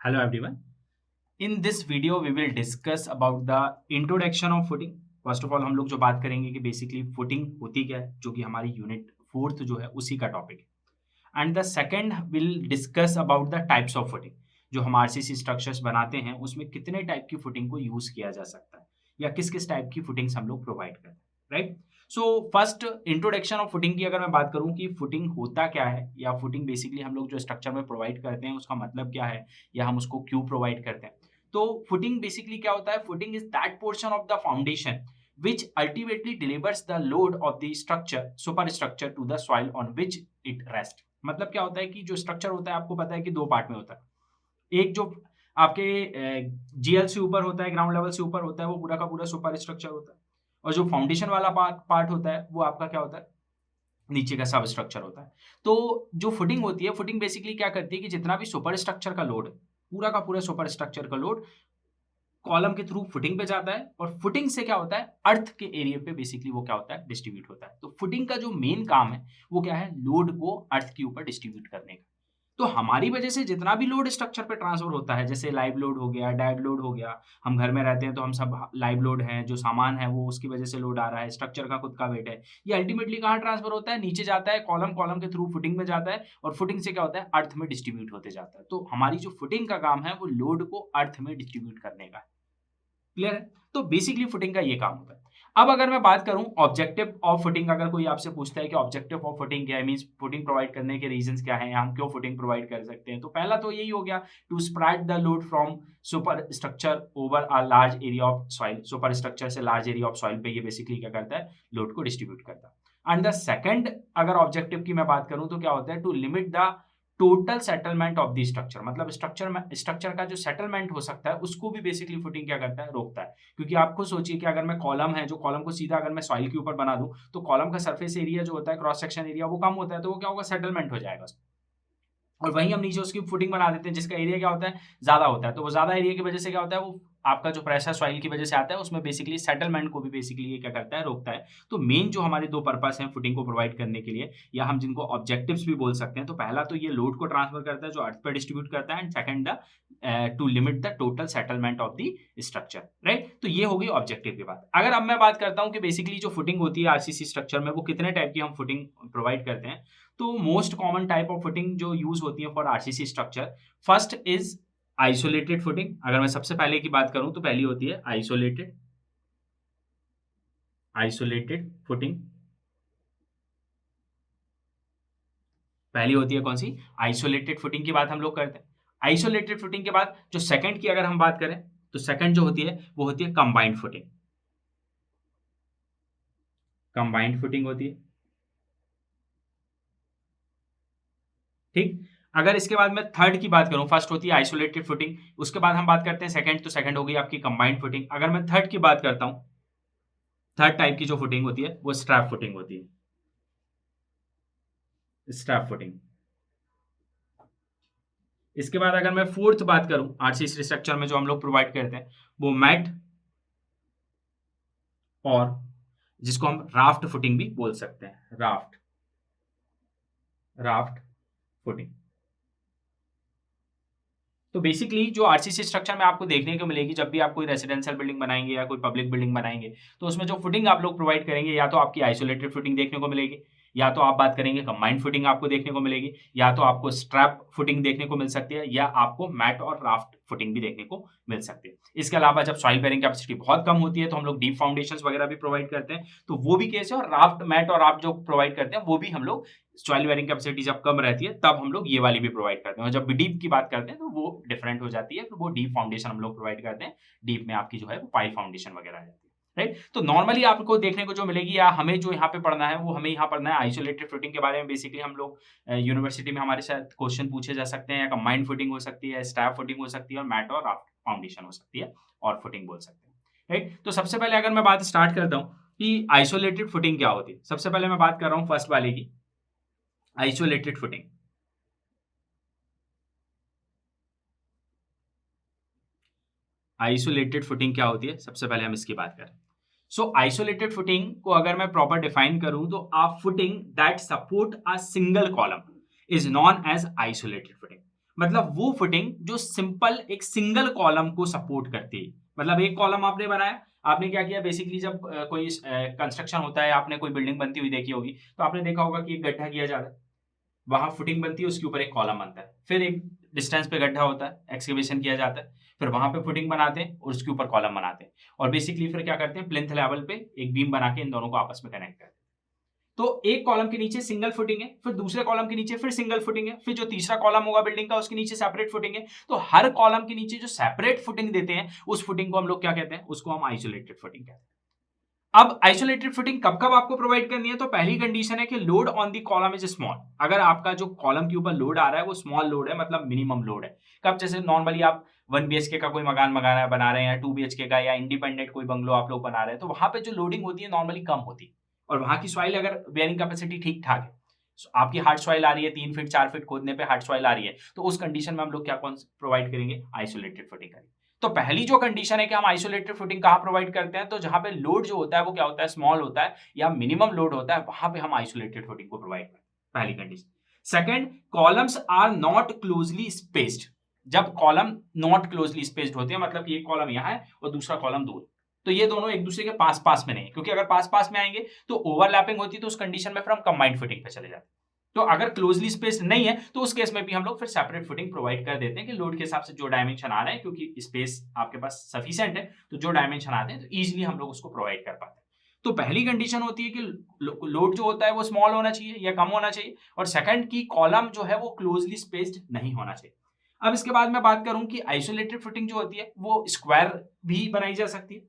Hello everyone. In this video we will discuss about the introduction of footing. First of all हम लोग जो बात करेंगे कि बेसिकली फुटिंग होती क्या है, जो कि हमारी यूनिट फोर्थ जो है उसी का टॉपिक है. And the second will discuss about the types of footing. जो हम आरसीसी स्ट्रक्चर्स बनाते हैं उसमें कितने टाइप की फुटिंग को यूज किया जा सकता है या किस किस टाइप की फुटिंग्स हम लोग प्रोवाइड करते हैं, right. So first introduction of footing की अगर मैं बात करूं कि फुटिंग होता क्या है या फुटिंग बेसिकली हम लोग जो स्ट्रक्चर में प्रोवाइड करते हैं उसका मतलब क्या है या हम उसको क्यों प्रोवाइड करते हैं. तो फुटिंग बेसिकली क्या होता है? Footing is that portion of the foundation which ultimately delivers the load of the structure superstructure to the soil on which it rests. मतलब क्या होता है कि जो स्ट्रक्चर होता है आपको पता है कि दो पार्ट में होता है. एक जो आपके जीएल से ऊपर होता है, ग्राउंड लेवल से ऊपर होता है, वो पूरा का पूरा सुपर स्ट्रक्चर होता है. और जो फाउंडेशन वाला पार्ट होता है वो आपका क्या होता है? नीचे का सब स्ट्रक्चर होता है. तो जो फुटिंग होती है, फुटिंग बेसिकली क्या करती है कि जितना भी सुपर स्ट्रक्चर का लोड, पूरा का पूरा सुपर स्ट्रक्चर का लोड कॉलम के थ्रू फुटिंग पे जाता है और फुटिंग से क्या होता है, अर्थ के एरिया पे बेसिकली वो क्या होता है, डिस्ट्रीब्यूट होता है. तो फुटिंग का जो मेन काम है वो क्या है, लोड को अर्थ के ऊपर डिस्ट्रीब्यूट करने का. तो हमारी वजह से जितना भी लोड स्ट्रक्चर पे ट्रांसफर होता है, जैसे लाइव लोड हो गया, डेड लोड हो गया, हम घर में रहते हैं तो हम सब लाइव लोड है, जो सामान है वो उसकी वजह से लोड आ रहा है, स्ट्रक्चर का खुद का वेट है, ये अल्टीमेटली कहाँ ट्रांसफर होता है? नीचे जाता है, कॉलम कॉलम के थ्रू फुटिंग में जाता है और फुटिंग से क्या होता है, अर्थ में डिस्ट्रीब्यूट होते जाता है. तो हमारी जो फुटिंग का काम है वो लोड को अर्थ में डिस्ट्रीब्यूट करने का है. क्लियर है? तो बेसिकली फुटिंग का ये काम होता है. अब अगर मैं बात करूं ऑब्जेक्टिव ऑफ फुटिंग, अगर कोई आपसे पूछता है कि ऑब्जेक्टिव ऑफ फुटिंग क्या है, मींस फुटिंग प्रोवाइड करने के रीजंस क्या हैं, हम क्यों फुटिंग प्रोवाइड कर सकते हैं, तो पहला तो यही हो गया, to spread the load from super structure over a large area of soil. Super structure से लार्ज एरिया ऑफ सॉइल पे ये बेसिकली क्या करता है, लोड को डिस्ट्रीब्यूट करता है. एंड द सेकंड अगर ऑब्जेक्टिव की मैं बात करूं तो क्या होता है, to limit the total settlement of the structure. मतलब स्ट्रक्चर का जो सेटलमेंट हो सकता है उसको भी बेसिकली फुटिंग क्या करता है, रोकता है. क्योंकि आप खुद सोचिए कि अगर मैं कॉलम है, जो कॉलम को सीधा अगर मैं सॉइल के ऊपर बना दूं तो कॉलम का सरफेस एरिया जो होता है, क्रॉस सेक्शन एरिया, वो कम होता है, तो वो क्या होगा, सेटलमेंट हो जाएगा. और वहीं हम नीचे उसकी फुटिंग बना देते हैं जिसका एरिया क्या होता है, ज्यादा होता है. तो वो ज्यादा एरिया की वजह से क्या होता है, वो आपका जो प्रेशर सॉइल की वजह से आता है उसमें बेसिकली सेटलमेंट को भी बेसिकली ये क्या करता है, रोकता है. तो मेन जो हमारे दो पर्पस हैं फुटिंग को प्रोवाइड करने के लिए, या हम जिनको ऑब्जेक्टिव्स भी बोल सकते हैं, तो पहला तो ये लोड को ट्रांसफर करता है जो अर्थ पर डिस्ट्रीब्यूट करता है, and second the two limit the total settlement of the structure, right. तो ये होगी ऑब्जेक्टिव की बात. अगर अब मैं बात करता हूँ कि बेसिकली जो फुटिंग होती है आरसीसी स्ट्रक्चर में, वो कितने टाइप की हम फुटिंग प्रोवाइड करते हैं, तो most common type of footing जो यूज होती है for RCC structure, first is isolated footing. अगर मैं सबसे पहले की बात करूं तो पहली होती है आइसोलेटेड आइसोलेटेड फुटिंग. पहली होती है कौन सी, आइसोलेटेड फुटिंग की बात हम लोग करते हैं. आइसोलेटेड फुटिंग के बाद जो सेकंड की अगर हम बात करें तो सेकंड जो होती है वो होती है कंबाइंड फुटिंग. कंबाइंड फुटिंग होती है, ठीक. अगर इसके बाद मैं थर्ड की बात करूं, फर्स्ट होती है आइसोलेटेड फुटिंग, उसके बाद हम बात करते हैं सेकंड, तो सेकंड हो गई आपकी कंबाइंड फुटिंग. अगर मैं थर्ड की बात करता हूं, थर्ड टाइप की जो फुटिंग होती है वो स्ट्रैप फुटिंग होती है. Strap footing. इसके बाद अगर मैं फोर्थ बात करूं आरसीसी स्ट्रक्चर में जो हम लोग प्रोवाइड करते हैं, वो मैट और जिसको हम राफ्ट फुटिंग भी बोल सकते हैं, राफ्ट राफ्ट फुटिंग. तो बेसिकली जो आरसीसी स्ट्रक्चर में आपको देखने को मिलेगी, जब भी आप कोई रेसिडेंशियल बिल्डिंग बनाएंगे या कोई पब्लिक बिल्डिंग बनाएंगे, तो उसमें जो फुटिंग आप लोग प्रोवाइड करेंगे, या तो आपकी आइसोलेटेड फुटिंग देखने को मिलेगी, या तो आप बात करेंगे कंबाइंड फुटिंग आपको देखने को मिलेगी, या तो आपको स्ट्रैप फुटिंग देखने को मिल सकती है, या आपको मैट और राफ्ट फुटिंग भी देखने को मिल सकती है. इसके अलावा जब सॉइल बेरिंग कैपेसिटी बहुत कम होती है तो हम लोग डीप फाउंडेशंस वगैरह भी प्रोवाइड करते हैं, तो वो भी केस है. और राफ्ट, मैट और राफ्ट जो प्रोवाइड करते हैं वो भी हम लोग सॉइल बेरिंग कैपेसिटी जब कम रहती है तब हम लोग ये वाली भी प्रोवाइड करते हैं. और जब भी डीप की बात करते हैं तो वो डिफरेंट हो जाती है, तो वो डीप फाउंडेशन हम लोग प्रोवाइड करते हैं. डीप में आपकी जो है वो पाइल फाउंडेशन वगैरह रहती है, राइट. तो नॉर्मली आपको देखने को जो मिलेगी, या हमें जो यहाँ पे पढ़ना है वो हमें यहाँ पढ़ना है आइसोलेटेड फुटिंग के बारे में. बेसिकली हम लोग यूनिवर्सिटी में हमारे साथ क्वेश्चन पूछे जा सकते हैं, या कंबाइंड फुटिंग हो सकती है, स्ट्रैप फुटिंग हो सकती है, और मैट और राफ्ट फाउंडेशन हो सकती है, और फुटिंग बोल सकते हैं, राइट. तो सबसे पहले अगर मैं बात स्टार्ट करता हूँ कि आइसोलेटेड फुटिंग क्या होती है, सबसे पहले मैं बात कर रहा हूँ फर्स्ट वाले की, आइसोलेटेड फुटिंग. आइसोलेटेड फुटिंग क्या होती है, सबसे पहले हम इसकी बात करें. सो आइसोलेटेड फुटिंग को अगर मैं प्रॉपर डिफाइन करूं तो a footing that support a single column is known as isolated footing. मतलब वो फुटिंग जो सिंपल एक सिंगल कॉलम को सपोर्ट करती है। मतलब एक कॉलम आपने बनाया, आपने क्या किया बेसिकली, जब कोई कंस्ट्रक्शन होता है, आपने कोई बिल्डिंग बनती हुई देखी होगी, तो आपने देखा होगा कि एक गड्ढा किया जाता है, वहां फुटिंग बनती है, उसके ऊपर एक कॉलम बनता है, फिर एक डिस्टेंस पे गड्ढा होता है, एक्सकेवेशन किया जाता है, फिर वहां पे फुटिंग बनाते हैं और उसके ऊपर कॉलम बनाते हैं, और बेसिकली फिर क्या करते हैं, प्लिंथ लेवल पे एक बीम बना के इन दोनों को आपस में कनेक्ट करते हैं। तो एक कॉलम के नीचे सिंगल फुटिंग है, फिर दूसरे कॉलम के नीचे फिर सिंगल फुटिंग है, फिर जो तीसरा कॉलम होगा बिल्डिंग का उसके नीचे सेपरेट फुटिंग है। तो हर कॉलम के नीचे जो सेपरेट फुटिंग देते हैं उस फुटिंग को हम लोग क्या कहते हैं, उसको हम आइसोलेटेड फुटिंग कहते हैं। अब आइसोलेटेड फुटिंग कब कब आपको प्रोवाइड करनी है, तो पहली कंडीशन है कि load on the column is small. अगर आपका जो कॉलम के ऊपर लोड आ रहा है वो स्मॉल लोड है, मतलब मिनिमम लोड है। कब, जैसे नॉर्मली आप 1 BHK का कोई मकान बना रहे हैं, 2 BHK का या इंडिपेंडेंट कोई बंगलो आप लोग बना रहे हैं, तो वहां पे जो लोडिंग होती है नॉर्मली कम होती है, और वहां की सॉइल अगर बेयरिंग कैपेसिटी ठीक ठाक है, आपकी हार्ड सॉइल आ रही है, 3 फीट 4 फीट खोदने पे हार्ड सॉइल आ रही है, तो उस कंडीशन में हम लोग क्या प्रोवाइड करेंगे, आइसोलेटेड फुटिंग करेंगे। तो पहली जो कंडीशन है कि हम आइसोलेटेड फुटिंग कहां प्रोवाइड करते हैं, तो जहां पे लोड जो होता है वो क्या होता है, स्मॉल होता है या मिनिमम लोड होता है, वहां पे हम आइसोलेटेड फुटिंग को प्रोवाइड करते हैं, पहली condition. Second, columns are not closely spaced. जब कॉलम नॉट क्लोजली स्पेस्ड होते हैं, मतलब कि एक कॉलम यहां है और दूसरा कॉलम दूर, तो ये दोनों एक दूसरे के पास पास में नहीं है, क्योंकि अगर पास पास में आएंगे तो ओवरलैपिंग होती है, तो उस कंडीशन में फिर हम कंबाइंड फुटिंग पे चले जाते हैं। तो अगर क्लोजली स्पेस नहीं है तो उस केस में भी हम लोग फिर सेपरेट फुटिंग प्रोवाइड कर देते हैं कि लोड के हिसाब से जो डायमेंशन आ रहा है, क्योंकि स्पेस आपके पास सफिशिएंट है, तो जो डायमेंशन आते हैं तो इजीली हम लोग उसको प्रोवाइड कर पाते हैं। तो पहली कंडीशन होती है कि लोड जो होता है वो स्मॉल होना चाहिए या कम होना चाहिए, और सेकंड की कॉलम जो है वो क्लोजली स्पेस्ड नहीं होना चाहिए। अब इसके बाद मैं बात करूं कि आइसोलेटेड फुटिंग जो होती है वो स्क्वायर भी बनाई जा सकती है,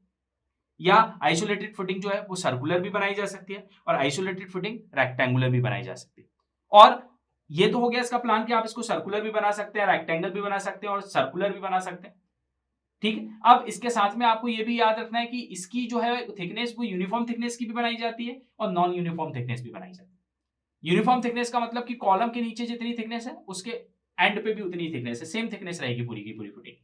या आइसोलेटेड फुटिंग जो है वो सर्कुलर भी बनाई जा सकती है, और आइसोलेटेड फुटिंग रेक्टेंगुलर भी बनाई जा सकती है। और ये तो हो गया इसका प्लान कि आप इसको सर्कुलर भी बना सकते हैं, रेक्टेंगल भी बना सकते हैं और सर्कुलर भी बना सकते हैं। ठीक है, अब इसके साथ में आपको ये भी याद रखना है कि इसकी जो है थिकनेस वो यूनिफॉर्म थिकनेस की भी बनाई जाती है और नॉन यूनिफॉर्म थिकनेस भी बनाई जाती है। यूनिफॉर्म थिकनेस का मतलब कि कॉलम के नीचे जितनी थिकनेस है उसके एंड पे भी उतनी थिकनेस है, सेम थिकनेस रहेगी पूरी की पूरी फुटिंग।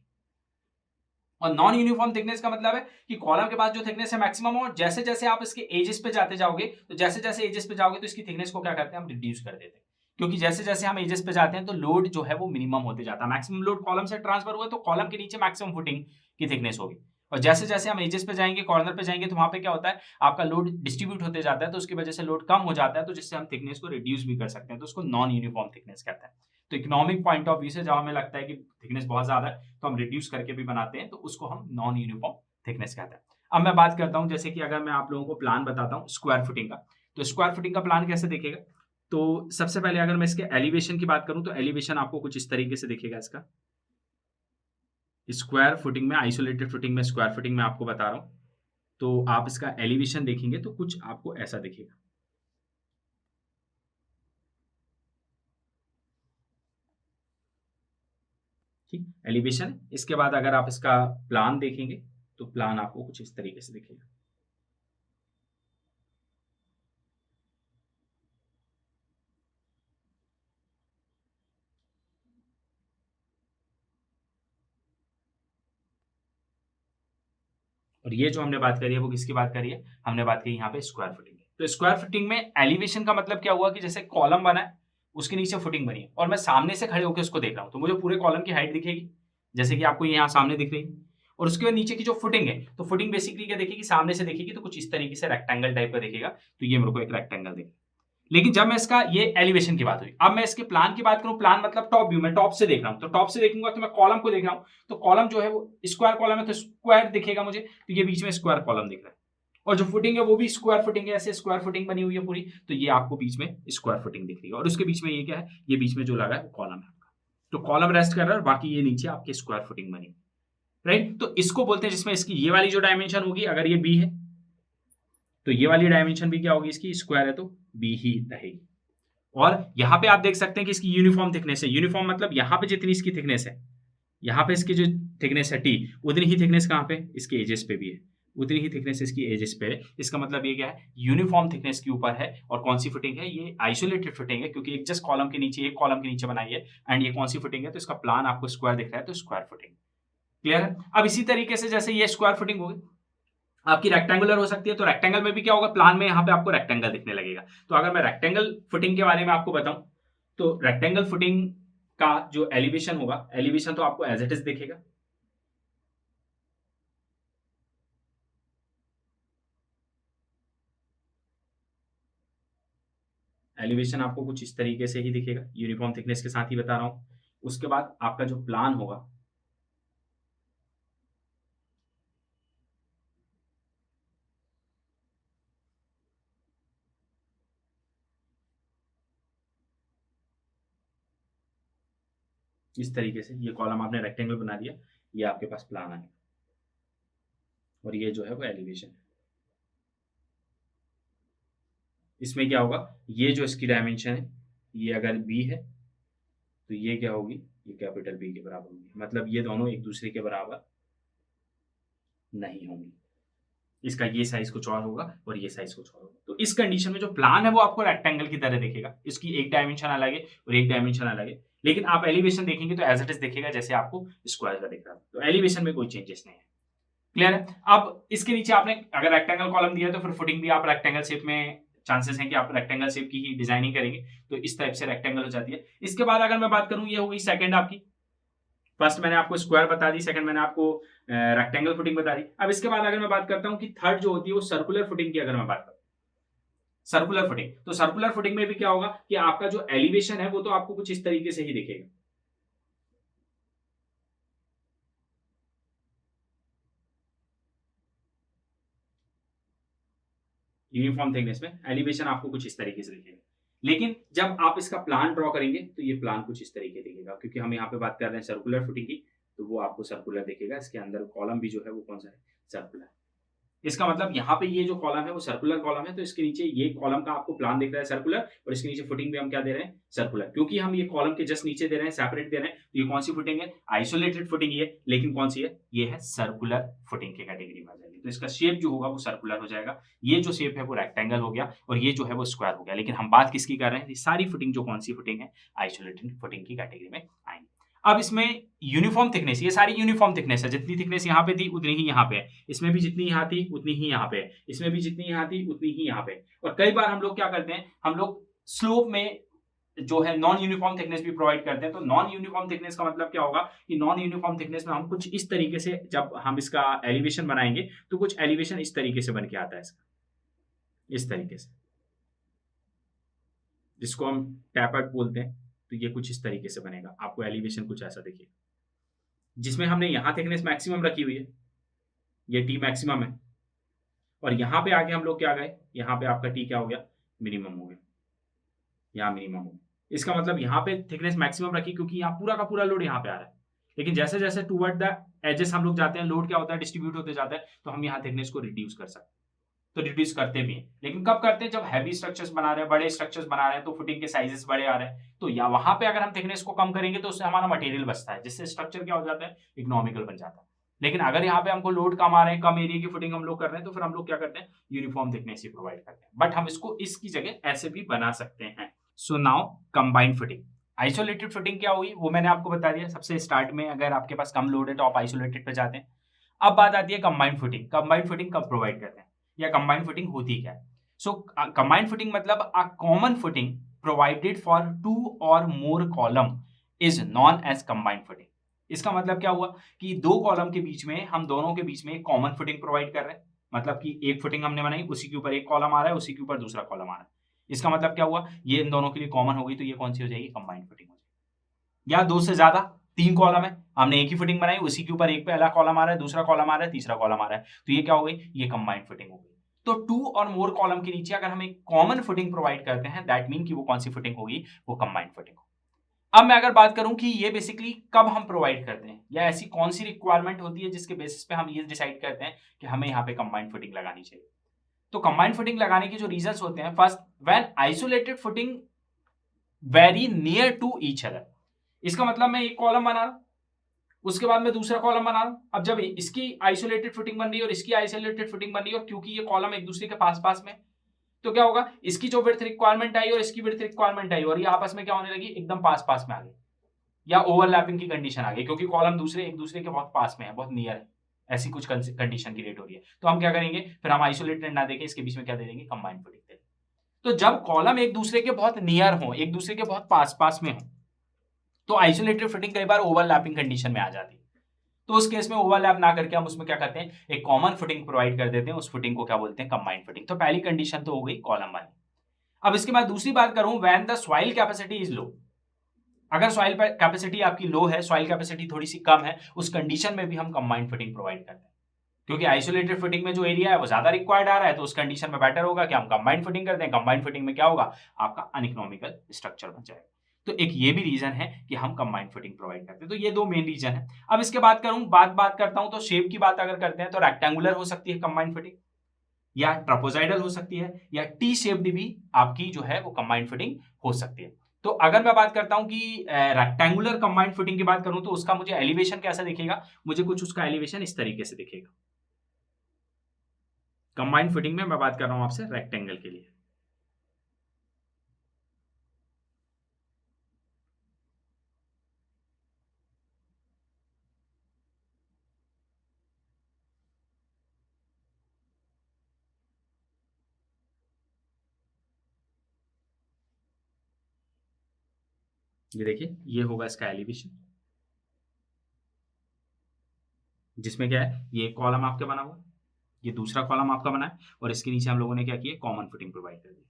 और नॉन यूनिफॉर्म थिकनेस का मतलब है कि कॉलम के पास जो थिकनेस है मैक्सिमम हो, जैसे जैसे आप इसके एजेस पे जाते जाओगे, तो जैसे जैसे एजेस पे जाओगे तो इसकी थिकनेस को क्या करते हैं, हम रिड्यूस कर देते हैं, क्योंकि जैसे जैसे हम एजेस पे जाते हैं तो लोड जो है वो मिनिमम होते जाता है। मैक्सिमम लोड कॉलम से ट्रांसफर हुआ तो कॉलम के नीचे मैक्सिमम फुटिंग की थिकनेस होगी, और जैसे जैसे हम एजेस पे जाएंगे, कॉर्नर पे जाएंगे, तो वहां पे क्या होता है, आपका लोड डिस्ट्रीब्यूट होते जाता है, तो उसकी वजह से लोड कम हो जाता है, तो जिससे हम थिकनेस को रिड्यूस भी कर सकते हैं, तो उसको नॉन यूनिफॉर्म थिकनेस कहते हैं। तो इकोनॉमिक पॉइंट ऑफ व्यू से जब हमें लगता है कि थिकनेस बहुत ज्यादा है तो हम रिड्यूस करके भी बनाते हैं, तो उसको हम नॉन यूनिफॉर्म थिकनेस कहते हैं। अब मैं बात करता हूं, जैसे कि अगर मैं आप लोगों को प्लान बताता हूं स्क्वायर फुटिंग का, तो स्क्वायर फुटिंग का प्लान कैसे दिखेगा। तो सबसे पहले अगर मैं इसके एलिवेशन की बात करूं तो एलिवेशन आपको कुछ इस तरीके से दिखेगा इसका। स्क्वायर फुटिंग में, आइसोलेटेड फुटिंग में, स्क्वायर फुटिंग में आपको बता रहा हूं, तो आप इसका एलिवेशन देखेंगे तो कुछ आपको ऐसा दिखेगा। ठीक, एलिवेशन। इसके बाद अगर आप इसका प्लान देखेंगे तो प्लान आपको कुछ इस तरीके से दिखेगा। और ये जो हमने बात करी है वो किसकी बात करी है, हमने बात की यहाँ पे स्क्वायर फुटिंग की। तो स्क्वायर फुटिंग में एलिवेशन का मतलब क्या हुआ कि जैसे कॉलम बना है, उसके नीचे फुटिंग बनी है, और मैं सामने से खड़े होकर उसको देख रहा हूँ, तो मुझे पूरे कॉलम की हाइट दिखेगी, जैसे कि आपको यहाँ सामने दिख रही है। और उसके बाद नीचे की जो फुटिंग है, तो फुटिंग बेसिकली क्या देखेगी, सामने से देखेगी तो कुछ इस तरीके से रेक्टेंगल टाइप का दिखेगा, तो ये मेरे को एक रेक्टेंगल दिखेगा। लेकिन जब मैं इसका, ये एलिवेशन की बात हुई, अब मैं इसके प्लान की बात करूं, प्लान मतलब टॉप व्यू, मैं टॉप से देख रहा हूं, तो टॉप से देखूंगा तो मैं कॉलम को देख रहा हूं, तो कॉलम जो है वो स्क्वायर कॉलम है, तो स्क्वायर दिखेगा मुझे, तो ये बीच में स्क्वायर कॉलम दिख रहा है। और जो फुटिंग है वो भी स्क्वायर फुटिंग है, ऐसे स्क्वायर फुटिंग बनी हुई है पूरी, तो ये आपको बीच में स्क्वायर फुटिंग दिख रही है, और उसके बीच में ये क्या है, ये बीच में जो लगा है वो कॉलम है आपका, तो कॉलम रेस्ट कर रहा है, बाकी ये नीचे आपके स्क्वायर फुटिंग बनी, राइट। तो इसको बोलते हैं, जिसमें इसकी ये वाली जो डायमेंशन होगी, अगर ये बी है तो ये वाली डायमेंशन भी क्या होगी, इसकी स्क्वायर है तो बी ही रहेगी। और यहां पे आप देख सकते हैं कि इसकी यूनिफॉर्म थिकनेस है, यूनिफॉर्म मतलब यहां पे जितनी इसकी थिकनेस है, यहां पे इसकी जो थिकनेस है टी, उतनी ही थिकनेस कहां पे, इसके एजेस पे भी है, उतनी ही थिकनेस इसकी एजेस पे है। इसका मतलब ये क्या है, यूनिफॉर्म थिकनेस के ऊपर है। और कौन सी फिटिंग है, ये आइसोलेटेड फिटिंग है, क्योंकि एक जस्ट कॉलम के नीचे, एक कॉलम के नीचे बनाई है। एंड ये कौन सी फिटिंग है, तो इसका प्लान आपको स्क्वायर दिख रहा है, तो स्क्वायर फिटिंग। क्लियर है। अब इसी तरीके से जैसे ये स्क्वायर फिटिंग होगी, आपकी रेक्टेंगुलर हो सकती है, तो रेक्टेंगल में भी क्या होगा, प्लान में यहाँ पे आपको रेक्टेंगल दिखने लगेगा। तो अगर मैं रेक्टेंगल फुटिंग के बारे में आपको बताऊं, तो रेक्टेंगल फुटिंग का जो एलिवेशन होगा, एलिवेशन तो आपको एज इट इज दिखेगा, एलिवेशन आपको कुछ इस तरीके से ही दिखेगा, यूनिफॉर्म थिकनेस के साथ ही बता रहा हूं। उसके बाद आपका जो प्लान होगा, इस तरीके से ये कॉलम आपने रेक्टेंगल बना दिया, ये आपके पास प्लान आएगा और ये जो है वो एलिवेशन है। इसमें क्या होगा, ये जो इसकी डायमेंशन है, ये अगर बी है तो ये क्या होगी, ये कैपिटल बी के बराबर होगी, मतलब ये दोनों एक दूसरे के बराबर नहीं होंगी। इसका ये साइज कुछ और होगा और ये साइज कुछ और होगा। तो इस कंडीशन में जो प्लान है वो आपको रेक्टेंगल की तरह दिखेगा, इसकी एक डायमेंशन अलग है और एक डायमेंशन अलग है, लेकिन आप एलिवेशन देखेंगे तो एज इट इज दिखेगा जैसे आपको स्क्वायर का दिख रहा है। तो एलिवेशन में कोई चेंजेस नहीं है। क्लियर है? अब इसके नीचे आपने अगर रेक्टेंगल कॉलम दिया तो फिर फुटिंग भी आप रेक्टेंगल शेप में, चांसेस हैं कि आप रेक्टेंगल शेप की ही डिजाइनिंग करेंगे, तो इस टाइप से रेक्टेंगल हो जाती है। इसके बाद अगर मैं बात करूं, ये हो गई सेकंड आपकी, फर्स्ट मैंने आपको स्क्वायर बता दी, सेकंड मैंने आपको रेक्टेंगल फुटिंग बता दी। अब इसके बाद अगर मैं बात करता हूं कि थर्ड जो होती है वो सर्कुलर फुटिंग की, अगर मैं बात करूं सर्कुलर फुटिंग, तो सर्कुलर फुटिंग में भी क्या होगा कि आपका जो एलिवेशन है वो तो आपको कुछ इस तरीके से ही दिखेगा। यूनिफॉर्म थिकनेस में एलिवेशन आपको कुछ इस तरीके से दिखेगा, लेकिन जब आप इसका प्लान ड्रॉ करेंगे तो ये प्लान कुछ इस तरीके दिखेगा, क्योंकि हम यहाँ पे बात कर रहे हैं सर्कुलर फुटिंग की, तो वो आपको सर्कुलर दिखेगा। इसके अंदर कॉलम भी जो है वो कौन सा है, सर्कुलर। इसका मतलब यहाँ पे ये जो कॉलम है वो सर्कुलर कॉलम है, तो इसके नीचे ये कॉलम का आपको प्लान दिख रहा है सर्कुलर, और इसके नीचे फुटिंग भी हम क्या दे रहे हैं, सर्कुलर। क्योंकि हम ये कॉलम के जस्ट नीचे दे रहे हैं, सेपरेट दे रहे हैं, तो ये कौन सी फुटिंग है, आइसोलेटेड फुटिंग है, लेकिन कौन सी है, ये है सर्कुलर फुटिंग की कैटेगरी में आ जाएगी। तो इसका शेप जो होगा वो सर्कुलर हो जाएगा, ये जो शेप है वो रेक्टेंगल हो गया और ये जो है वो स्क्वायर हो गया। लेकिन हम बात किसकी कर रहे हैं, ये सारी फुटिंग जो कौन सी फुटिंग है, आइसोलेटेड फुटिंग की कैटेगरी में आएंगे। अब इसमें यूनिफॉर्म थिकनेस, ये सारी यूनिफॉर्म थिकनेस है, जितनी थिकनेस यहाँ पे थी उतनी ही यहाँ पे है, इसमें भी जितनी यहाँ थी उतनी ही यहाँ पे है, इसमें भी जितनी यहाँ थी उतनी ही यहाँ पे है। और कई बार हम लोग क्या करते हैं, हम लोग स्लोप में जो है नॉन यूनिफॉर्म थिकनेस भी प्रोवाइड करते हैं। तो नॉन यूनिफॉर्म थिकनेस का मतलब क्या होगा कि नॉन यूनिफॉर्म थिकनेस में हम कुछ इस तरीके से, जब हम इसका एलिवेशन बनाएंगे तो कुछ एलिवेशन इस तरीके से बन के आता है इसका, इस तरीके से, जिसको हम टैपर्ड बोलते हैं। तो ये कुछ इस तरीके से बनेगा, आपको एलिवेशन कुछ ऐसा देखिए, जिसमें हमने यहाँ थिकनेस मैक्सिमम रखी हुई है, ये टी मैक्सिमम है, और यहाँ पे आगे हम लोग क्या गए, यहाँ पे आपका टी क्या हो गया, मिनिमम हो गया, यहाँ मिनिमम हो गया। इसका मतलब यहाँ पे थिकनेस मैक्सिमम रखी क्योंकि यहाँ पूरा का पूरा लोड यहाँ पे आ रहा है, लेकिन जैसे जैसे टूवर्ड द एजेस हम लोग जाते हैं, लोड क्या होता है, डिस्ट्रीब्यूट होते जाता है, तो हम यहाँ थिकनेस को रिड्यूस कर सकते हैं। तो रिड्यूस करते भी हैं, लेकिन कब करते हैं, जब हैवी स्ट्रक्चर्स बना रहे हैं, बड़े स्ट्रक्चर्स बना रहे हैं, तो फुटिंग के साइजेस बड़े आ रहे हैं, तो या वहां पे अगर हम थिकनेस को कम करेंगे तो उससे हमारा मटेरियल बचता है, जिससे स्ट्रक्चर क्या हो जाता है, इकोनॉमिकल बन जाता है। लेकिन अगर यहाँ पे हमको लोड कम आ रहे हैं, कम एरिया की फुटिंग हम लोग कर रहे हैं, तो फिर हम लोग क्या करते हैं, यूनिफॉर्म थिकनेस ही प्रोवाइड करते हैं। बट हम इसको इसकी जगह ऐसे भी बना सकते हैं। So now combined footing, isolated footing क्या हुई वो मैंने आपको बता दिया सबसे स्टार्ट में, अगर आपके पास कम लोड है तो आप आइसोलेटेड पे जाते हैं। अब बात आती है कंबाइंड फुटिंग, कंबाइंड फुटिंग कब प्रोवाइड करते हैं या कंबाइंड फुटिंग होती क्या है। सो कंबाइंड फुटिंग मतलब a common footing provided for 2 और more column is known as combined footing. इसका मतलब क्या हुआ कि दो कॉलम के बीच में, हम दोनों के बीच में एक कॉमन फुटिंग प्रोवाइड कर रहे हैं, मतलब कि एक फुटिंग हमने बनाई, उसी के ऊपर एक कॉलम आ रहा है, उसी के ऊपर दूसरा कॉलम आ रहा है। इसका मतलब क्या हुआ, ये इन दोनों के लिए कॉमन हो गई, तो ये कौन सी हो जाएगी, कंबाइंड फुटिंग हो जाएगी। या दो से ज्यादा, 3 कॉलम है, हमने एक ही फुटिंग बनाई, उसी के ऊपर एक पहला कॉलम आ रहा है, दूसरा कॉलम आ रहा है, तीसरा कॉलम आ रहा है, तो ये क्या हो गई, ये कंबाइंड फुटिंग हो गई। तो 2 और मोर कॉलम के नीचे अगर हम एक कॉमन फुटिंग प्रोवाइड करते हैं, दैट मीन कि वो कौन सी फुटिंग होगी, वो कंबाइंड फुटिंग होगी। अब मैं अगर बात करूं कि ये बेसिकली कब हम प्रोवाइड करते हैं, या ऐसी कौन सी रिक्वायरमेंट होती है जिसके बेसिस पे हम ये डिसाइड करते हैं कि हमें यहाँ पे कंबाइंड फुटिंग लगानी चाहिए। तो कंबाइंड फुटिंग लगाने के जो रीजंस होते हैं, first, when isolated footing very near to each other. इसका मतलब मैं एक कॉलम बना रहा हूं, उसके बाद मैं दूसरा कॉलम बना रहा हूं, अब जब इसकी आइसोलेटेड फुटिंग बन रही है और इसकी आइसोलेटेड फुटिंग बन रही है, और क्योंकि ये कॉलम एक दूसरे के पास पास में, तो क्या होगा, इसकी जो विड्थ रिक्वायरमेंट आई और इसकी विड्थ रिक्वायरमेंट आई, और ये आपस में क्या होने लगी, एकदम पास पास में आ गई, या ओवरलैपिंग की कंडीशन आ गई, क्योंकि कॉलम दूसरे एक दूसरे के बहुत पास में है, बहुत नियर है, ऐसी कुछ कंडीशन क्रिएट हो रही है। तो हम क्या करेंगे, फिर हम आइसोलेटेड ना देके इसके बीच में क्या दे देंगे, कंबाइंड फुटिंग दे देंगे। तो जब कॉलम एक दूसरे के बहुत नियर हो, एक दूसरे के बहुत पास पास में हो, तो आइसोलेटेड फुटिंग कई बार ओवरलैपिंग कंडीशन में आ जाती है, तो उस केस में ओवरलैप ना करके हम उसमें क्या करते हैं, एक कॉमन फुटिंग प्रोवाइड कर देते हैं, उस फुटिंग को क्या बोलते हैं, कंबाइंड फुटिंग। तो पहली कंडीशन तो हो गई कॉलम वाली। अब इसके बाद दूसरी बात करूं, when the soil capacity is low, अगर सॉइल कैपेसिटी आपकी लो है, सॉइल कैपेसिटी थोड़ी सी कम है, उस कंडीशन में भी हम कंबाइंड फुटिंग प्रोवाइड करते हैं, क्योंकि आइसोलेटेड फुटिंग में जो एरिया है वो ज्यादा रिक्वायर्ड आ रहा है, तो उस कंडीशन में बेटर होगा कि हम कंबाइंड फुटिंग करते हैं। कंबाइंड फुटिंग में क्या होगा, आपका अनइकोनॉमिकल स्ट्रक्चर बन जाएगा। तो एक ये भी रीजन है कि हम कंबाइंड फुटिंग प्रोवाइड करते हैं। तो ये दो मेन रीजन है। अब इसके बाद बात करता हूं, तो शेप की बात अगर करते हैं तो रेक्टेंगुलर हो सकती है कंबाइंड फुटिंग, या ट्रापेजॉइडल हो सकती है, या टी शेप्ड भी आपकी जो है वो कंबाइंड फुटिंग हो सकती है। तो अगर मैं बात करता हूं कि रेक्टेंगुलर कंबाइंड फुटिंग की बात करूं, तो उसका मुझे एलिवेशन कैसा दिखेगा, मुझे कुछ उसका एलिवेशन इस तरीके से दिखेगा। कंबाइंड फुटिंग में मैं बात कर रहा हूं आपसे रेक्टेंगल के लिए। ये देखिए, ये होगा इसका एलिवेशन, जिसमें क्या है, ये कॉलम आपका बना हुआ, ये दूसरा कॉलम आपका बना है, और इसके नीचे हम लोगों ने क्या किया, कॉमन फुटिंग प्रोवाइड कर दी।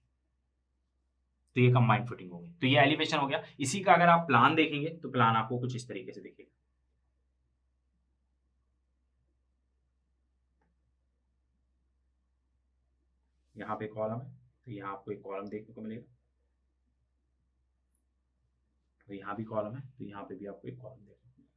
तो ये कंबाइंड फुटिंग हो गई, तो ये एलिवेशन हो गया। इसी का अगर आप प्लान देखेंगे तो प्लान आपको कुछ इस तरीके से दिखेगा। यहाँ पे कॉलम है, तो यहाँ आपको एक कॉलम देखने को मिलेगा, तो यहाँ भी कॉलम है, तो यहाँ पे भी आपको एक कॉलम देखने को मिलेगा।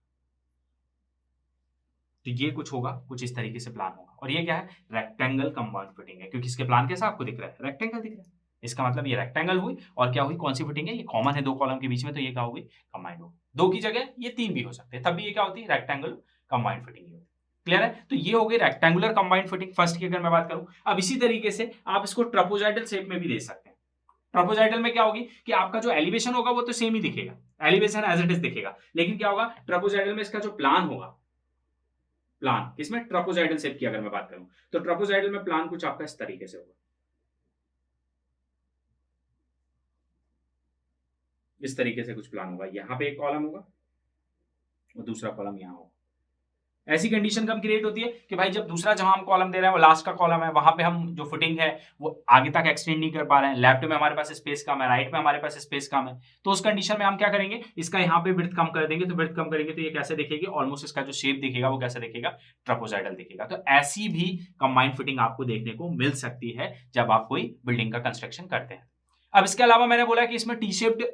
तो ये कुछ होगा, कुछ इस तरीके से प्लान होगा। और ये क्या है, रेक्टेंगल कंबाइंड फुटिंग है, क्योंकि इसके प्लान कैसा आपको दिख रहा है, रेक्टेंगल दिख रहा है। इसका मतलब ये रेक्टेंगल हुई, और क्या हुई, कौन सी फुटिंग है, ये कॉमन है दो कॉलम के बीच में, तो ये क्या होगी, कंबाइंड होगी। दो की जगह ये तीन भी हो सकते हैं, तब भी ये क्या होती है, रेक्टेंगल कंबाइंड फुटिंग होती है। क्लियर है। तो ये हो गई रेक्टेंगुलर कंबाइंड फुटिंग फर्स्ट की अगर मैं बात करूं। अब इसी तरीके से आप इसको ट्रापेजॉइडल शेप में भी दे सकते हैं। ट्रापेजॉइडल में क्या होगी कि आपका जो एलिवेशन होगा वो तो सेम ही दिखेगा, एलिवेशन एज इट इज दिखेगा, लेकिन क्या होगा, ट्रापेजॉइडल में इसका जो प्लान होगा, प्लान किसमें, ट्रापेजॉइडल शेप की अगर मैं बात करूं, तो ट्रापेजॉइडल में प्लान कुछ आपका इस तरीके से होगा, इस तरीके से कुछ प्लान होगा। यहां पे एक कॉलम होगा और दूसरा कॉलम यहां होगा। ऐसी कंडीशन कब क्रिएट होती है कि भाई जब दूसरा जहां हम कॉलम दे रहे हैं वो लास्ट का कॉलम है, वहां पे हम जो फुटिंग है वो आगे तक एक्सटेंड नहीं कर पा रहे हैं, लेफ्ट में हमारे पास स्पेस कम है, राइट में हमारे पास स्पेस कम है, तो उस कंडीशन में हम क्या करेंगे, इसका यहाँ पे विड्थ कम कर देंगे। तो विड्थ कम करेंगे तो ये कैसे दिखेगी, ऑलमोस्ट इसका जो शेप दिखेगा वो कैसा दिखेगा, ट्रापेजॉइडल दिखेगा। तो ऐसी भी कंबाइंड फिटिंग आपको देखने को मिल सकती है जब आप कोई बिल्डिंग का कंस्ट्रक्शन करते हैं। अब इसके अलावा मैंने बोला कि इसमें टी शेप्ड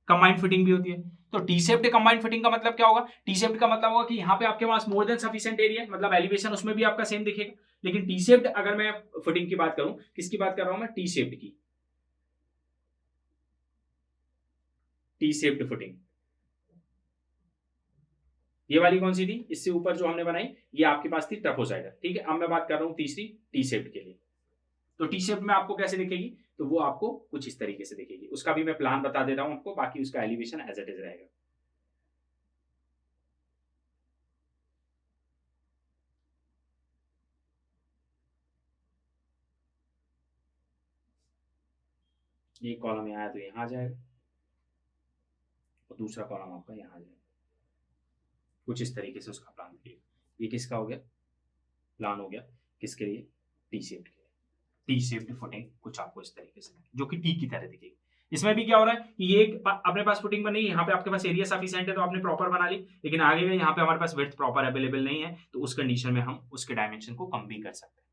कंबाइंड फिटिंग भी होती है। तो टी शेप्ड कंबाइंड फिटिंग का मतलब क्या होगा, टी शेप्ड का मतलब होगा कि यहाँ पे आपके पास मोर देन सफिशिएंट एरिया, मतलब एलिवेशन उसमें भी आपका सेम दिखेगा। लेकिन टी शेप्ड अगर मैं फुटिंग की बात करूं, किसकी बात कर रहा हूं मैं, टी शेप्ड की, टी शेप्ड फुटिंग। ये वाली कौन सी थी, इससे ऊपर जो हमने बनाई, ये आपके पास थी ट्रापेजॉइडल, ठीक है। अब मैं बात कर रहा हूं तीसरी, टी शेप्ड के लिए। तो टी शेप में आपको कैसे दिखेगी, तो वो आपको कुछ इस तरीके से दिखेगी। उसका भी मैं प्लान बता दे रहा हूं आपको, बाकी उसका एलिवेशन एज इट इज रहेगा। एक कॉलम यहाँ है तो यहाँ आ जाएगा, और दूसरा कॉलम आपका यहाँ आ जाएगा, कुछ इस तरीके से उसका प्लान दिखेगा। ये किसका हो गया, प्लान हो गया, किसके लिए, टी शेप्ड के लिए। टी शेप्ड फुटिंग कुछ आपको इस तरीके से जो कि टी की तरह दिखेगी। इसमें भी क्या हो रहा है कि ये अपने पास फुटिंग बनी, यहाँ पे आपके पास एरिया सफिशिएंट है तो आपने प्रॉपर बना ली, लेकिन आगे में यहाँ पे हमारे पास विड्थ प्रॉपर अवेलेबल नहीं है, तो उस कंडीशन में हम उसके डायमेंशन को कम भी कर सकते हैं,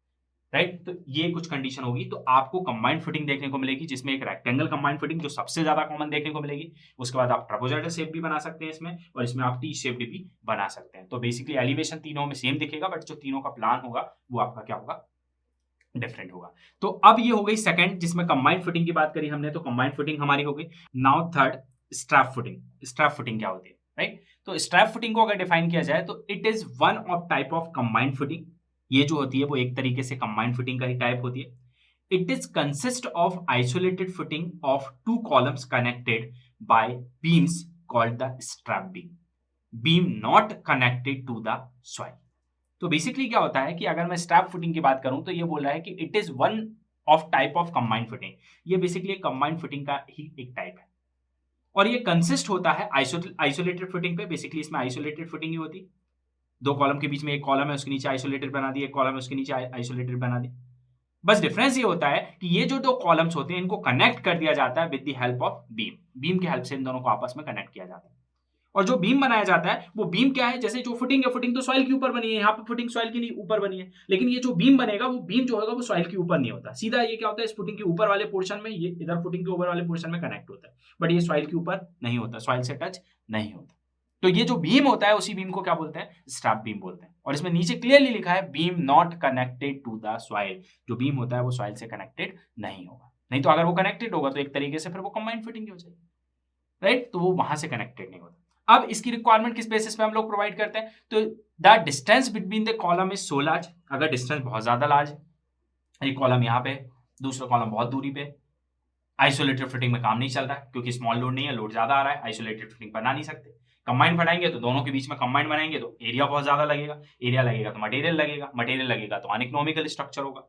राइट। तो ये कुछ कंडीशन होगी, तो आपको कंबाइंड फिटिंग देखने को मिलेगी, जिसमें एक रेक्टेंगल कंबाइंड फिटिंग जो सबसे ज्यादा कॉमन देखने को मिलेगी। उसके बाद आप ट्रापेजॉइडल शेप भी बना सकते हैं इसमें, और इसमें आप टी शेप भी बना सकते हैं। तो बेसिकली एलिवेशन तीनों में सेम दिखेगा, बट जो तीनों का प्लान होगा वो आपका क्या होगा, डिफरेंट होगा। तो अब ये हो गई सेकंड, जिसमें कंबाइंड फिटिंग की बात करी हमने, तो कंबाइंड फिटिंग हमारी हो गई। Now third, strap footing. Strap footing क्या होती है, राइट। तो स्ट्रैप फुटिंग को अगर डिफाइन किया जाए तो it is one of type of combined footing. ये जो होती है वो एक तरीके से कंबाइंड फिटिंग का ही टाइप होती है। It is consist of isolated footing of two columns connected by beams called the strap beam, beam not connected to the soil. तो बेसिकली क्या होता है कि अगर मैं स्ट्रैप फुटिंग की बात करूं, तो ये बोल रहा है कि it is one of type of combined footing. ये बेसिकली कंबाइंड फुटिंग का ही एक टाइप है। और ये कंसिस्ट होता है आइसोलेटेड फुटिंग पे। बेसिकली इसमें आइसोलेटेड फुटिंग ही होती, दो कॉलम के बीच में एक कॉलम है, उसके नीचे आइसोलेटेड बना दी, एक कॉलम है उसके नीचे आइसोलेटेड बना दी। बस डिफरेंस ये होता है कि ये जो दो कॉलम्स होते हैं इनको कनेक्ट कर दिया जाता है with the help of beam. Beam की हेल्प से इन दोनों को आपस में कनेक्ट किया जाता है। और जो बीम बनाया जाता है वो बीम क्या है, जैसे जो फुटिंग है, फुटिंग तो सॉइल के ऊपर बनी है, यहाँ पे फुटिंग सॉइल के ऊपर बनी है, लेकिन ये जो बीम बनेगा वो बीम जो होगा वो सॉइल के ऊपर नहीं होता, सीधा ये क्या होता है इस फुटिंग के ऊपर वाले पोर्शन में, ये इधर फुटिंग के ऊपर वाले पोर्शन में कनेक्ट होता है, बट ये सॉइल के ऊपर नहीं होता, सॉइल से टच नहीं होता। तो ये जो बीम होता है उसी बीम को क्या बोलते हैं, स्ट्रैप बीम बोलते हैं। और इसमें नीचे क्लियरली लिखा है beam not connected to the soil, जो बीम होता है वो सॉइल से कनेक्टेड नहीं होगा, नहीं तो अगर वो कनेक्टेड होगा तो एक तरीके से फिर वो कंबाइंड फिटिंग हो जाएगी, राइट, तो वो वहां से कनेक्टेड नहीं होता। अब इसकी रिक्वायरमेंट किस बेसिस पे हम लोग प्रोवाइड करते हैं, तो the distance between the column is so large, अगर डिस्टेंस बहुत ज्यादा लार्ज है, एक कॉलम यहाँ पे, दूसरा कॉलम बहुत दूरी पे, आइसोलेटेड फिटिंग में काम नहीं चल रहा है क्योंकि स्मॉल लोड नहीं है, लोड ज्यादा आ रहा है, आइसोलेटेड फिटिंग बना नहीं सकते। कंबाइंड बनाएंगे तो दोनों के बीच में कंबाइंड बनाएंगे तो एरिया बहुत ज्यादा लगेगा, एरिया लगेगा तो मटेरियल लगेगा, मटेरियल लगेगा तो अनइकोनॉमिकल स्ट्रक्चर होगा।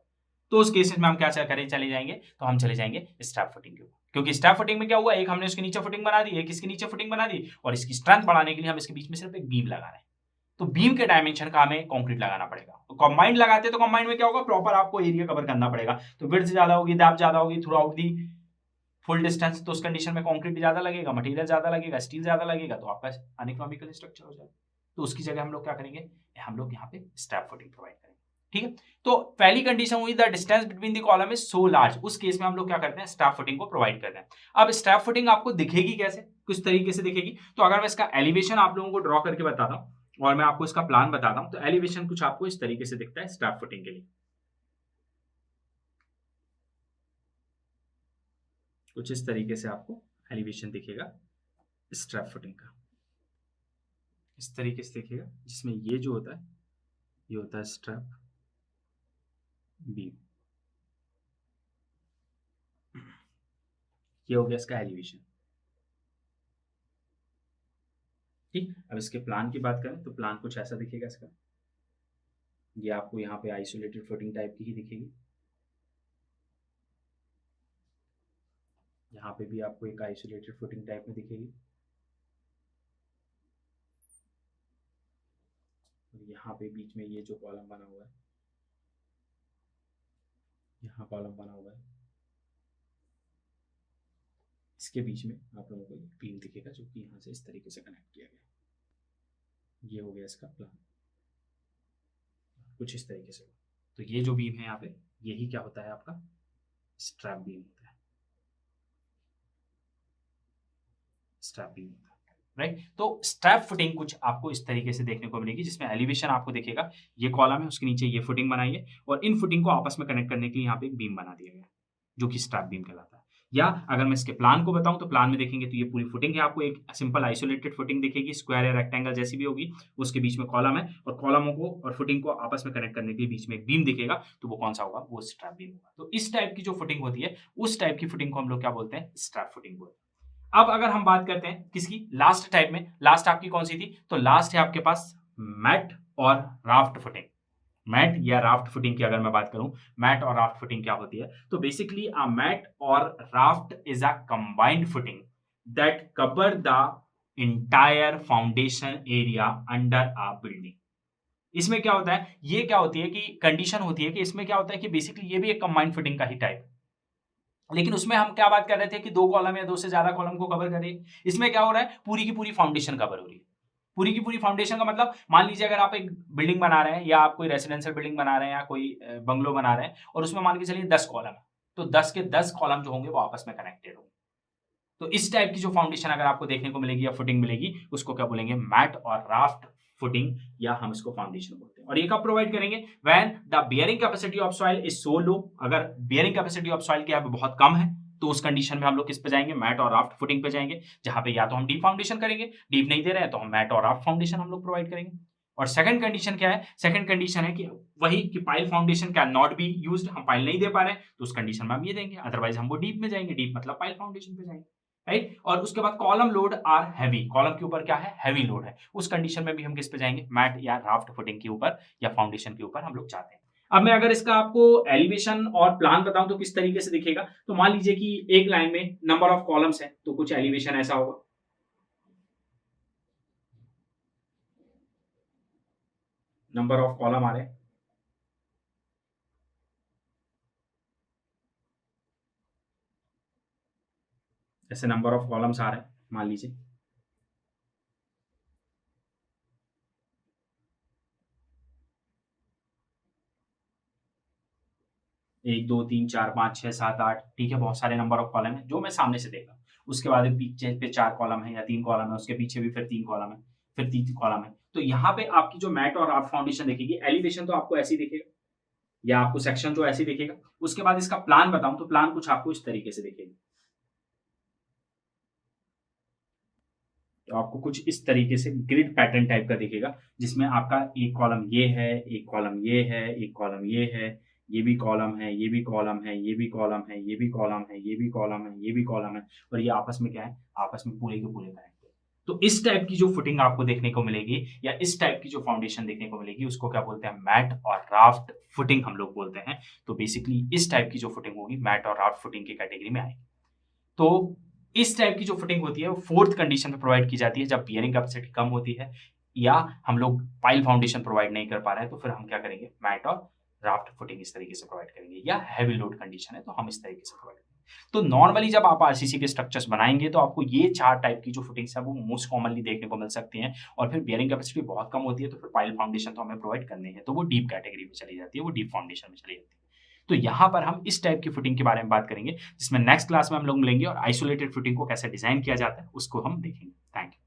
तो उस केसेस में हम क्या करें, चले जाएंगे, तो हम चले जाएंगे स्ट्रैप फुटिंग के ऊपर, क्योंकि स्ट्रैप फुटिंग में क्या हुआ, एक हमने उसके नीचे फुटिंग बना दी, एक इसके नीचे फुटिंग बना दी, और इसकी स्ट्रेंथ बढ़ाने के लिए हम इसके बीच में सिर्फ एक बीम लगा रहे हैं। तो बीम के डायमेंशन का हमें कंक्रीट लगाना पड़ेगा। तो कंबाइंड लगाते तो कंबाइंड में क्या होगा, प्रॉपर आपको एरिया कवर करना पड़ेगा, तो विड्थ ज्यादा होगी, डेप्थ ज्यादा होगी through out the full distance, तो उस कंडीशन में कंक्रीट ज्यादा लगेगा, मटेरियल ज्यादा लगेगा, स्टील ज्यादा लगेगा, तो आपका अनइकोनॉमिकल स्ट्रक्चर हो जाएगा। तो उसकी जगह हम लोग क्या करेंगे, हम लोग यहाँ पे स्ट्रैप फुटिंग प्रोवाइड करेंगे, ठीक है। तो पहली कंडीशन हुई the distance between the column is so large, उस केस में हम लोग क्या करते हैं, स्ट्रैप फुटिंग को प्रोवाइड करते हैं। अब स्ट्रैप फुटिंग आपको दिखेगी कैसे, कुछ तरीके से दिखेगी। तो अगर मैं इसका एलिवेशन आप लोगों को ड्रॉ करके बताता हूँ और मैं आपको इसका प्लान बताता हूँ, तो एलिवेशन कुछ आपको इस तरीके से दिखता है स्ट्रैप फुटिंग के लिए, कुछ इस तरीके से आपको एलिवेशन दिखेगा स्ट्रैप फुटिंग का, इस तरीके से दिखेगा, जिसमें ये जो होता है ये होता है स्ट्रैप बीम, ये हो गया इसका एलिवेशन, ठीक। अब इसके प्लान की बात करें तो प्लान कुछ ऐसा दिखेगा इसका, ये आपको यहाँ पे आइसोलेटेड फुटिंग टाइप की ही दिखेगी, यहाँ पे भी आपको एक आइसोलेटेड फुटिंग टाइप में दिखेगी, और यहाँ पे बीच में ये जो कॉलम बना हुआ है, यहाँ कॉलम बना हुआ है, इसके बीच में आप लोगों को बीम दिखेगा जो कि यहाँ से इस तरीके से कनेक्ट किया गया। ये हो गया इसका प्लान, कुछ इस तरीके से। तो ये जो बीम है यहाँ पे, यही क्या होता है आपका स्ट्रैप बीम होता है, स्ट्रैप बीम होता है, राइट। तो स्ट्रैप फुटिंग कुछ आपको इस तरीके से देखने को मिलेगी, जिसमें एलिवेशन आपको दिखेगा, ये कॉलम है उसके नीचे ये फुटिंग बनाई है, और इन फुटिंग को आपस में कनेक्ट करने के लिए यहाँ पे एक बीम बना दिया गया जो कि स्ट्रैप बीम कहलाता है। या अगर मैं इसके प्लान को बताऊं तो प्लान में देखेंगे तो ये पूरी फुटिंग है, आपको एक सिंपल आइसोलेटेड फुटिंग दिखेगी, स्क्वायर या रेक्टेंगल जैसी भी होगी, उसके बीच में कॉलम है, और कॉलमों को और फुटिंग को आपस में कनेक्ट करने के लिए बीच में एक बीम दिखेगा, तो वो कौन सा होगा, वो स्ट्रैप बीम होगा। तो इस टाइप की जो फुटिंग होती है, उस टाइप की फुटिंग को हम लोग क्या बोलते हैं, स्ट्रैप फुटिंग बोलते हैं। अब अगर हम बात करते हैं किसकी, लास्ट टाइप में, लास्ट आपकी कौन सी थी, तो लास्ट है आपके पास मैट और राफ्ट फुटिंग। मैट या राफ्ट फुटिंग की अगर मैं बात करूं, मैट और राफ्ट फुटिंग क्या होती है, तो बेसिकली अ मैट और raft is a combined footing that cover the entire foundation area under a building. इसमें क्या होता है, ये क्या होती है कि कंडीशन होती है कि इसमें क्या होता है कि बेसिकली ये भी एक कंबाइंड फुटिंग का ही टाइप है, लेकिन उसमें हम क्या बात कर रहे थे कि दो कॉलम या दो से ज्यादा कॉलम को कवर करें। इसमें क्या हो रहा है, पूरी की पूरी फाउंडेशन कवर हो रही है। पूरी की पूरी फाउंडेशन का मतलब, मान लीजिए अगर आप एक बिल्डिंग बना रहे हैं, या आप कोई रेसिडेंशियल बिल्डिंग बना रहे हैं, या कोई बंगलो बना रहे हैं, और उसमें मान के चलिए 10 कॉलम है, तो 10 के 10 कॉलम जो होंगे वो आपस में कनेक्टेड होंगे। तो इस टाइप की जो फाउंडेशन अगर आपको देखने को मिलेगी या फुटिंग मिलेगी, उसको क्या बोलेंगे, मैट और राफ्ट फुटिंग, या हम इसको फाउंडेशन बोलते हैं। और ये कब प्रोवाइड करेंगे, when the bearing capacity of soil is so low, अगर बियरिंग कैपेसिटी ऑफ सॉइल क्या है बहुत कम है, तो उस कंडीशन में हम लोग किस पे जाएंगे, मैट और राफ्ट फुटिंग पे जाएंगे, जहां पे या तो हम डीप फाउंडेशन करेंगे, डीप नहीं दे रहे हैं तो हम मैट और राफ्ट फाउंडेशन हम लोग प्रोवाइड करेंगे। और सेकंड कंडीशन क्या है, सेकंड कंडीशन है कि वही कि pile foundation can not be used, हम पाइल नहीं दे पा रहे हैं, तो उस कंडीशन में हम ये देंगे, अदरवाइज हम वो डीप में जाएंगे, डीप मतलब पाइल फाउंडेशन पे जाएंगे, राइट। और उसके बाद column load are heavy, column के ऊपर क्या है, हैवी लोड है, उस कंडीशन में भी हम किस पे जाएंगे, मैट या राफ्ट फुटिंग के ऊपर या फाउंडेशन के ऊपर हम लोग जाते हैं। अब मैं अगर इसका आपको एलिवेशन और प्लान बताऊं तो किस तरीके से दिखेगा, तो मान लीजिए कि एक लाइन में नंबर ऑफ कॉलम्स है, तो कुछ एलिवेशन ऐसा होगा, नंबर ऑफ कॉलम आ रहे हैं, ऐसे नंबर ऑफ कॉलम्स आ रहे हैं मान लीजिए, एक दो तीन चार पाँच छः सात आठ, ठीक है, बहुत सारे नंबर ऑफ कॉलम है जो मैं सामने से देख रहा हूँ। उसके बाद पीछे पे चार कॉलम है या तीन कॉलम है, उसके पीछे भी फिर तीन कॉलम है, फिर तीन कॉलम है। तो यहाँ पे आपकी जो मैट और राफ्ट फाउंडेशन दिखेगी, एलिवेशन तो आपको ऐसी दिखेगा या आपको सेक्शन तो ऐसे दिखेगा। उसके बाद इसका प्लान बताऊं तो प्लान कुछ आपको इस तरीके से दिखेगी, तो आपको कुछ इस तरीके से ग्रिड पैटर्न टाइप का दिखेगा, जिसमें आपका एक कॉलम ये है, एक कॉलम ये है, एक कॉलम ये है, ये भी कॉलम है, ये भी कॉलम है, ये भी कॉलम है, ये भी कॉलम है, ये भी कॉलम है, ये भी कॉलम है, और ये आपस में क्या है, आपस में पूरे के पूरे कनेक्ट है। तो इस टाइप की जो फुटिंग आपको देखने को मिलेगी या इस टाइप की जो फाउंडेशन देखने को मिलेगी, उसको क्या बोलते हैं, मैट और राफ्ट फुटिंग हम लोग बोलते हैं। तो बेसिकली इस टाइप की जो फुटिंग होगी मैट और राफ्ट फुटिंग की कैटेगरी में आएगी। तो इस टाइप की जो फुटिंग होती है वो फोर्थ कंडीशन में प्रोवाइड की जाती है, जब बियरिंग कैपेसिटी कम होती है या हम लोग पाइल फाउंडेशन प्रोवाइड नहीं कर पा रहे हैं, तो फिर हम क्या करेंगे, मैट और राफ्ट फुटिंग इस तरीके से प्रोवाइड करेंगे, या हैवी लोड कंडीशन है तो हम इस तरीके से प्रोवाइड करेंगे। तो नॉर्मली जब आप आरसीसी के स्ट्रक्चर्स बनाएंगे तो आपको ये चार टाइप की जो फुटिंग्स है वो मोस्ट कॉमनली देखने को मिल सकती हैं, और फिर बियरिंग कैपेसिटी बहुत कम होती है तो फिर पाइल फाउंडेशन तो हमें प्रोवाइड करने हैं, तो वो डीप कैटेगरी में चली जाती है, वो डीप फाउंडेशन में चली जाती है। तो यहाँ पर हम इस टाइप की फुटिंग के बारे में बात करेंगे, जिसमें नेक्स्ट क्लास में हम लोग मिलेंगे और आइसोलेटेड फुटिंग को कैसे डिजाइन किया जाता है उसको हम देखेंगे। Thank you.